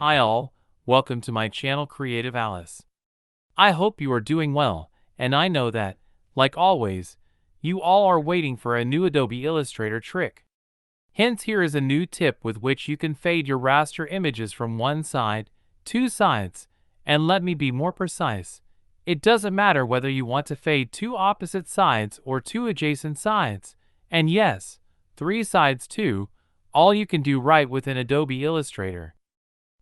Hi all, welcome to my channel CreativeAlys. I hope you are doing well, and I know that, like always, you all are waiting for a new Adobe Illustrator trick. Hence here is a new tip with which you can fade your raster images from one side, two sides, and let me be more precise. It doesn't matter whether you want to fade two opposite sides or two adjacent sides, and yes, three sides too, all you can do right within Adobe Illustrator.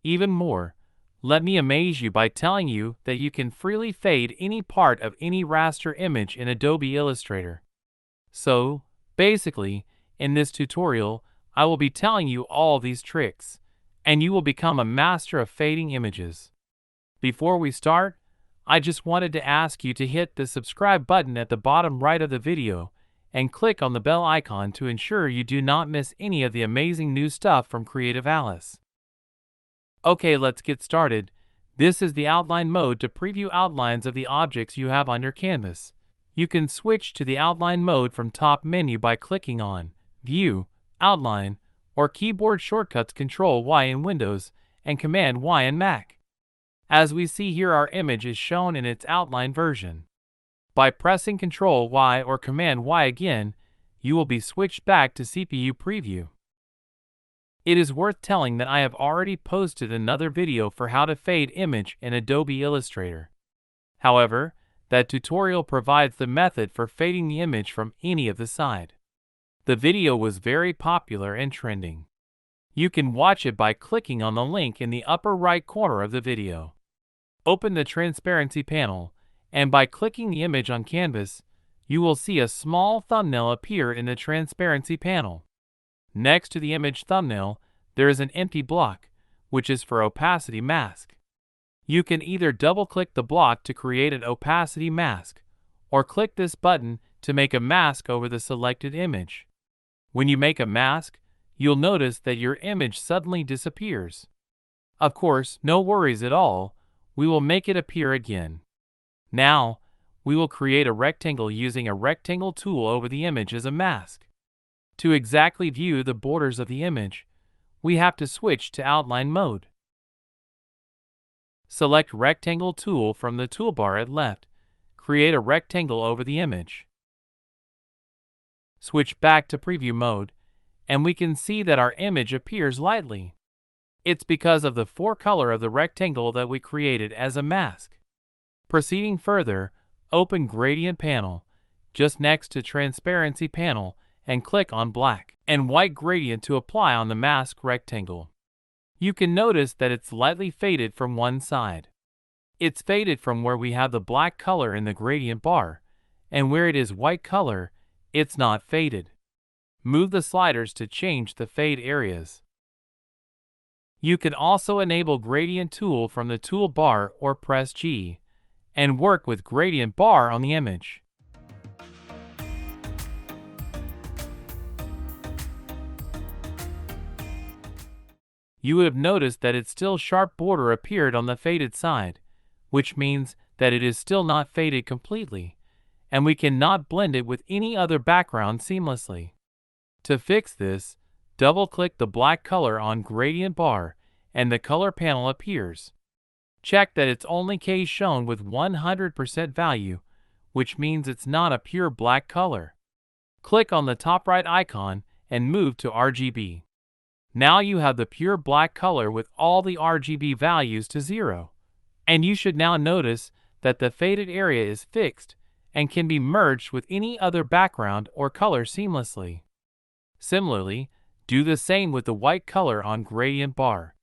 Even more, let me amaze you by telling you that you can freely fade any part of any raster image in Adobe Illustrator. So, basically, in this tutorial, I will be telling you all these tricks, and you will become a master of fading images. Before we start, I just wanted to ask you to hit the subscribe button at the bottom right of the video and click on the bell icon to ensure you do not miss any of the amazing new stuff from CreativeAlys. Okay, let's get started. This is the outline mode to preview outlines of the objects you have on your canvas. You can switch to the outline mode from top menu by clicking on View, Outline, or keyboard shortcuts Ctrl-Y in Windows and Command-Y in Mac. As we see here, our image is shown in its outline version. By pressing Ctrl-Y or Command-Y again, you will be switched back to CPU preview. It is worth telling that I have already posted another video for how to fade image in Adobe Illustrator. However, that tutorial provides the method for fading the image from any of the side. The video was very popular and trending. You can watch it by clicking on the link in the upper right corner of the video. Open the transparency panel, and by clicking the image on canvas, you will see a small thumbnail appear in the transparency panel. Next to the image thumbnail, there is an empty block, which is for opacity mask. You can either double-click the block to create an opacity mask, or click this button to make a mask over the selected image. When you make a mask, you'll notice that your image suddenly disappears. Of course, no worries at all, we will make it appear again. Now, we will create a rectangle using a rectangle tool over the image as a mask. To exactly view the borders of the image, we have to switch to outline mode. Select Rectangle tool from the toolbar at left. Create a rectangle over the image. Switch back to preview mode, and we can see that our image appears lightly. It's because of the forecolor of the rectangle that we created as a mask. Proceeding further, open Gradient panel, just next to Transparency panel, and click on Black and White Gradient to apply on the mask rectangle. You can notice that it's lightly faded from one side. It's faded from where we have the black color in the gradient bar, and where it is white color, it's not faded. Move the sliders to change the fade areas. You can also enable Gradient tool from the toolbar or press G, and work with Gradient bar on the image. You would have noticed that its still sharp border appeared on the faded side, which means that it is still not faded completely, and we cannot blend it with any other background seamlessly. To fix this, double-click the black color on Gradient bar, and the color panel appears. Check that it's only case shown with 100% value, which means it's not a pure black color. Click on the top right icon and move to RGB. Now you have the pure black color with all the RGB values to 0. And you should now notice that the faded area is fixed and can be merged with any other background or color seamlessly. Similarly, do the same with the white color on Gradient bar.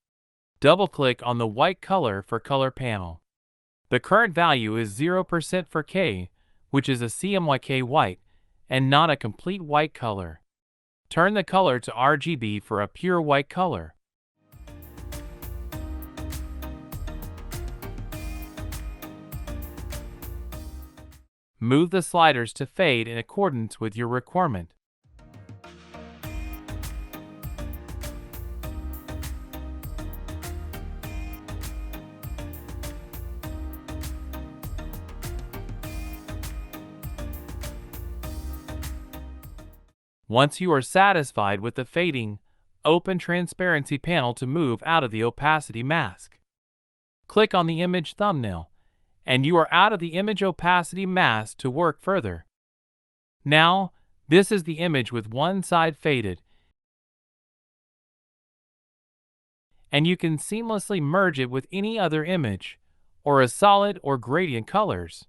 Double-click on the white color for color panel. The current value is 0% for K, which is a CMYK white, and not a complete white color. Turn the color to RGB for a pure white color. Move the sliders to fade in accordance with your requirement. Once you are satisfied with the fading, open Transparency panel to move out of the opacity mask. Click on the image thumbnail, and you are out of the image opacity mask to work further. Now, this is the image with one side faded, and you can seamlessly merge it with any other image, or a solid or gradient colors.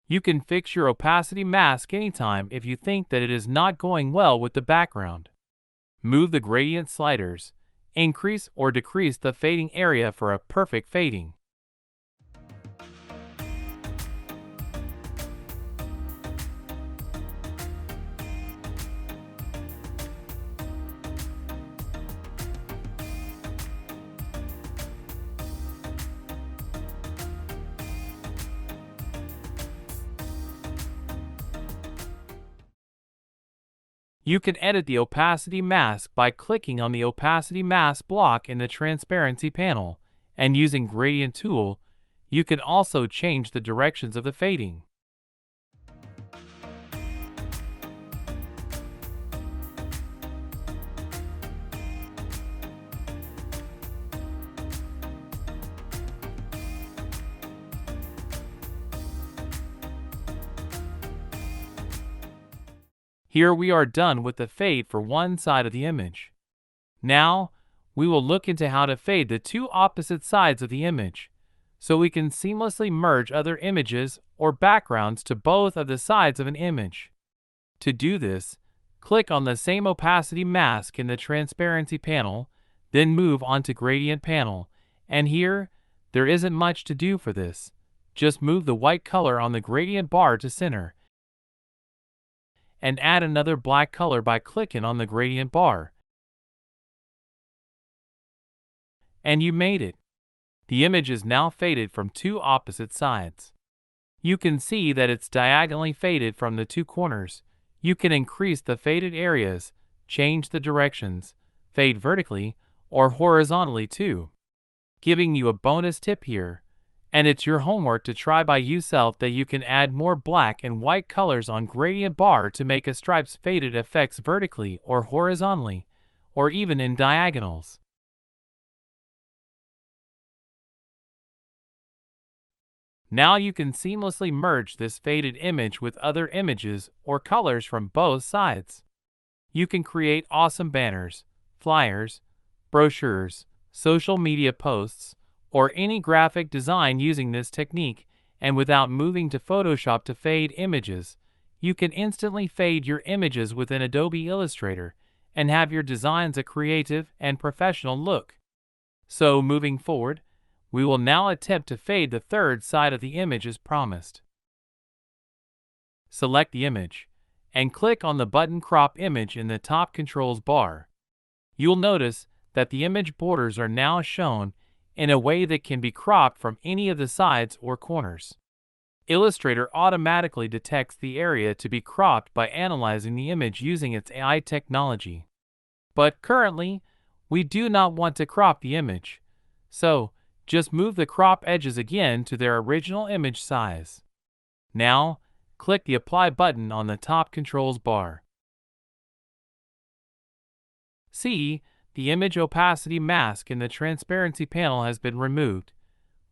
You can fix your opacity mask anytime if you think that it is not going well with the background. Move the gradient sliders, increase or decrease the fading area for a perfect fading. You can edit the opacity mask by clicking on the opacity mask block in the transparency panel, and using Gradient tool, you can also change the directions of the fading. Here we are done with the fade for one side of the image. Now, we will look into how to fade the two opposite sides of the image, so we can seamlessly merge other images or backgrounds to both of the sides of an image. To do this, click on the same opacity mask in the transparency panel, then move on to Gradient panel, and here, there isn't much to do for this. Just move the white color on the gradient bar to center, and add another black color by clicking on the gradient bar. And you made it. The image is now faded from two opposite sides. You can see that it's diagonally faded from the two corners. You can increase the faded areas, change the directions, fade vertically or horizontally too. Giving you a bonus tip here, and it's your homework to try by yourself, that you can add more black and white colors on gradient bar to make a stripes faded effects vertically or horizontally, or even in diagonals. Now you can seamlessly merge this faded image with other images or colors from both sides. You can create awesome banners, flyers, brochures, social media posts, or any graphic design using this technique, and without moving to Photoshop to fade images, you can instantly fade your images within Adobe Illustrator and have your designs a creative and professional look. So moving forward, we will now attempt to fade the third side of the image as promised. Select the image, and click on the button Crop Image in the top controls bar. You'll notice that the image borders are now shown in a way that can be cropped from any of the sides or corners. Illustrator automatically detects the area to be cropped by analyzing the image using its AI technology. But currently, we do not want to crop the image, so just move the crop edges again to their original image size. Now, click the Apply button on the top controls bar. See, the image opacity mask in the transparency panel has been removed,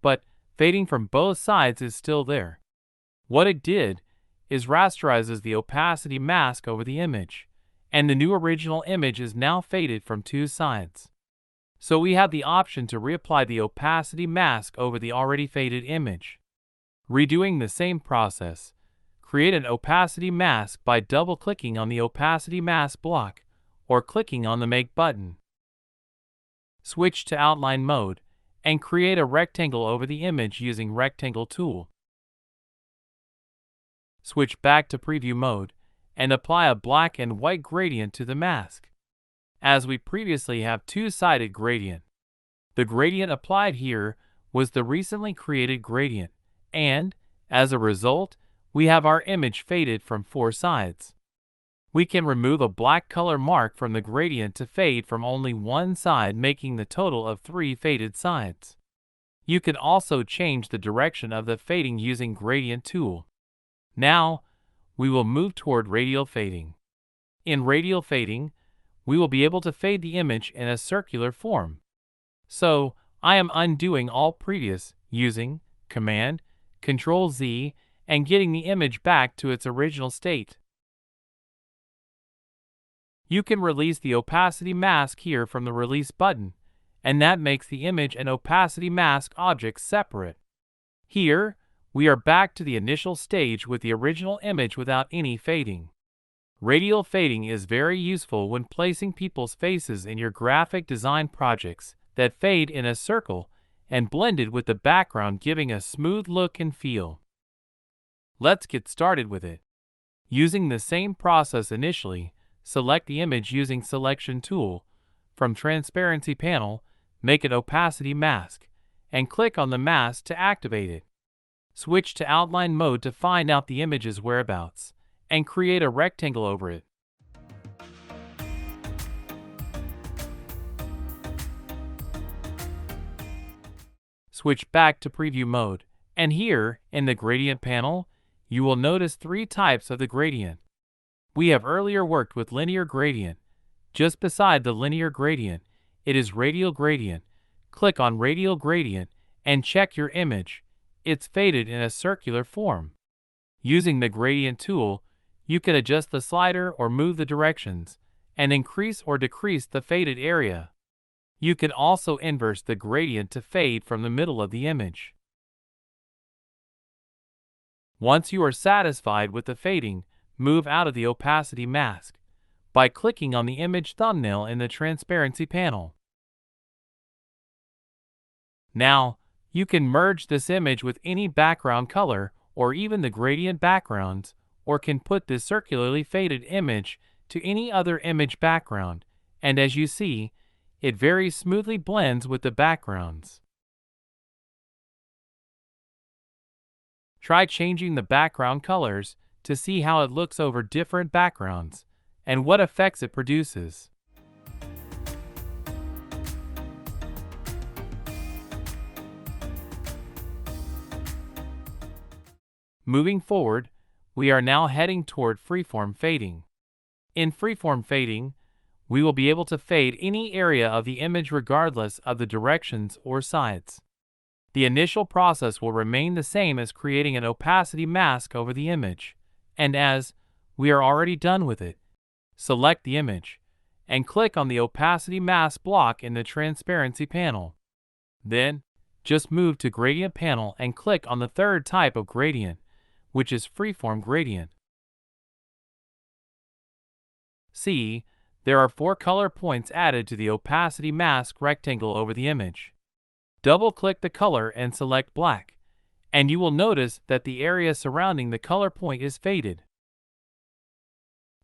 but fading from both sides is still there. What it did is rasterizes the opacity mask over the image, and the new original image is now faded from two sides. So we have the option to reapply the opacity mask over the already faded image. Redoing the same process, create an opacity mask by double-clicking on the opacity mask block or clicking on the Make button. Switch to outline mode and create a rectangle over the image using Rectangle tool. Switch back to preview mode and apply a black and white gradient to the mask. As we previously have two-sided gradient, the gradient applied here was the recently created gradient, and, as a result, we have our image faded from 4 sides. We can remove a black color mark from the gradient to fade from only one side, making the total of 3 faded sides. You can also change the direction of the fading using Gradient tool. Now, we will move toward radial fading. In radial fading, we will be able to fade the image in a circular form. So, I am undoing all previous using Command, Control-Z, and getting the image back to its original state. You can release the opacity mask here from the Release button, and that makes the image and opacity mask objects separate. Here, we are back to the initial stage with the original image without any fading. Radial fading is very useful when placing people's faces in your graphic design projects that fade in a circle and blended with the background, giving a smooth look and feel. Let's get started with it. Using the same process initially, select the image using Selection tool. From Transparency panel, make an opacity mask, and click on the mask to activate it. Switch to outline mode to find out the image's whereabouts, and create a rectangle over it. Switch back to preview mode, and here, in the gradient panel, you will notice 3 types of the gradient. We have earlier worked with linear gradient. Just beside the linear gradient, it is radial gradient. Click on radial gradient and check your image. It's faded in a circular form. Using the gradient tool, you can adjust the slider or move the directions, and increase or decrease the faded area. You can also inverse the gradient to fade from the middle of the image. Once you are satisfied with the fading, move out of the opacity mask by clicking on the image thumbnail in the transparency panel. Now, you can merge this image with any background color or even the gradient backgrounds, or can put this circularly faded image to any other image background, and as you see, it very smoothly blends with the backgrounds. Try changing the background colors to see how it looks over different backgrounds and what effects it produces. Moving forward, we are now heading toward freeform fading. In freeform fading, we will be able to fade any area of the image regardless of the directions or sides. The initial process will remain the same as creating an opacity mask over the image, and as we are already done with it, select the image and click on the opacity mask block in the transparency panel. Then, just move to Gradient panel and click on the third type of gradient, which is freeform gradient. See, there are 4 color points added to the opacity mask rectangle over the image. Double-click the color and select black, and you will notice that the area surrounding the color point is faded.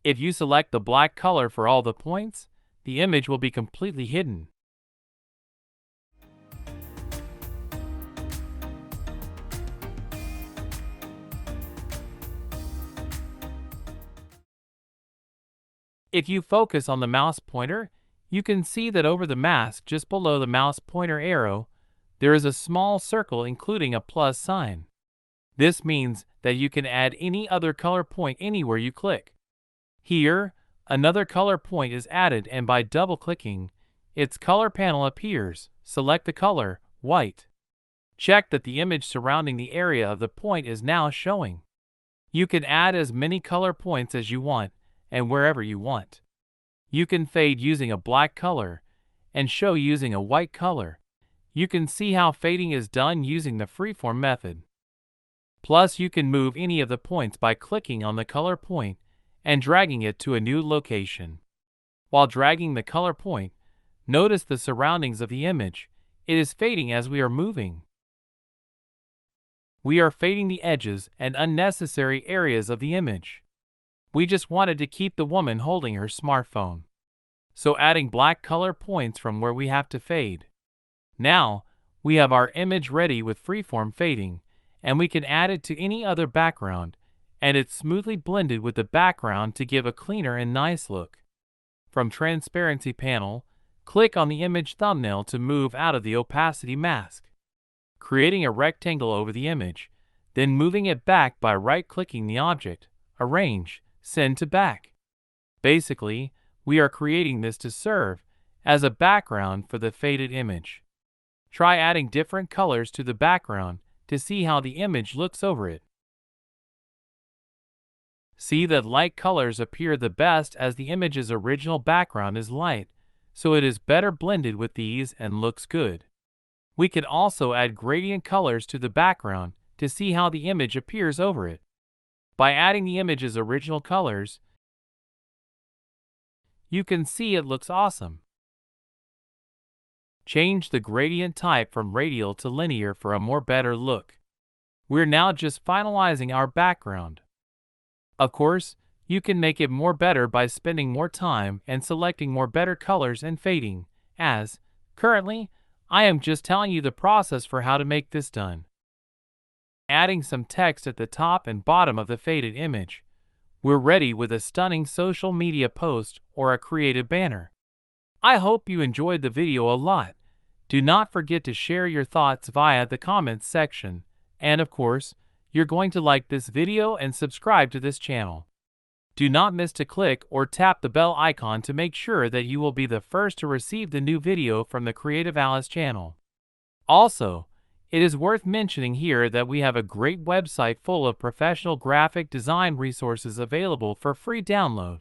If you select the black color for all the points, the image will be completely hidden. If you focus on the mouse pointer, you can see that over the mask just below the mouse pointer arrow, there is a small circle including a plus sign. This means that you can add any other color point anywhere you click. Here, another color point is added, and by double-clicking, its color panel appears. Select the color, white. Check that the image surrounding the area of the point is now showing. You can add as many color points as you want, and wherever you want. You can fade using a black color, and show using a white color. You can see how fading is done using the freeform method. Plus, you can move any of the points by clicking on the color point and dragging it to a new location. While dragging the color point, notice the surroundings of the image. It is fading as we are moving. We are fading the edges and unnecessary areas of the image. We just wanted to keep the woman holding her smartphone, so adding black color points from where we have to fade. Now, we have our image ready with freeform fading, and we can add it to any other background, and it's smoothly blended with the background to give a cleaner and nice look. From Transparency panel, click on the image thumbnail to move out of the opacity mask, creating a rectangle over the image, then moving it back by right-clicking the object, Arrange, Send to Back. Basically, we are creating this to serve as a background for the faded image. Try adding different colors to the background to see how the image looks over it. See that light colors appear the best as the image's original background is light, so it is better blended with these and looks good. We can also add gradient colors to the background to see how the image appears over it. By adding the image's original colors, you can see it looks awesome. Change the gradient type from radial to linear for a more better look. We're now just finalizing our background. Of course, you can make it more better by spending more time and selecting more better colors and fading, as, currently, I am just telling you the process for how to make this done. Adding some text at the top and bottom of the faded image, we're ready with a stunning social media post or a creative banner. I hope you enjoyed the video a lot. Do not forget to share your thoughts via the comments section, and of course, you're going to like this video and subscribe to this channel. Do not miss to click or tap the bell icon to make sure that you will be the first to receive the new video from the CreativeAlys channel. Also, it is worth mentioning here that we have a great website full of professional graphic design resources available for free download.